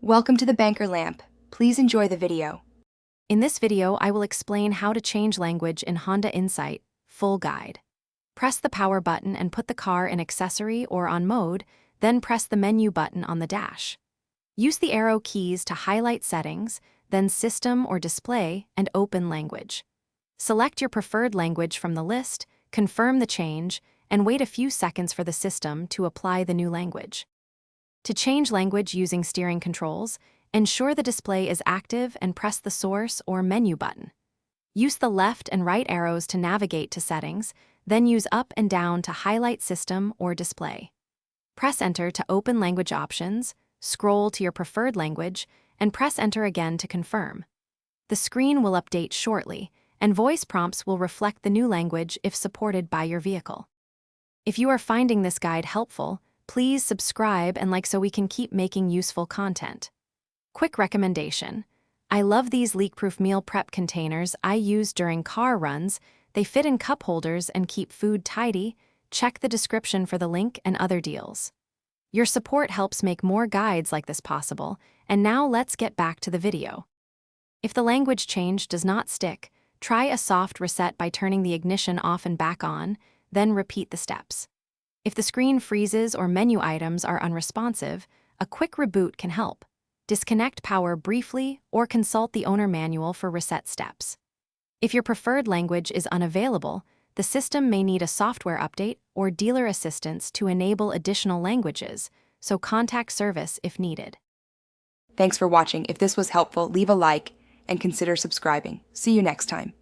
Welcome to the Banker Lamp. Please enjoy the video. In this video, I will explain how to change language in Honda Insight, full guide. Press the power button and put the car in accessory or on mode, then press the menu button on the dash. Use the arrow keys to highlight settings, then system or display, and open language. Select your preferred language from the list, confirm the change, and wait a few seconds for the system to apply the new language. To change language using steering controls, ensure the display is active and press the source or menu button. Use the left and right arrows to navigate to settings, then use up and down to highlight system or display. Press enter to open language options, scroll to your preferred language, and press enter again to confirm. The screen will update shortly, and voice prompts will reflect the new language if supported by your vehicle. If you are finding this guide helpful, please subscribe and like so we can keep making useful content. Quick recommendation. I love these leak-proof meal prep containers I use during car runs. They fit in cup holders and keep food tidy. Check the description for the link and other deals. Your support helps make more guides like this possible, and now let's get back to the video. If the language change does not stick, try a soft reset by turning the ignition off and back on, then repeat the steps. If the screen freezes or menu items are unresponsive, a quick reboot can help. Disconnect power briefly or consult the owner manual for reset steps. If your preferred language is unavailable, the system may need a software update or dealer assistance to enable additional languages, so contact service if needed. Thanks for watching. If this was helpful, leave a like and consider subscribing. See you next time.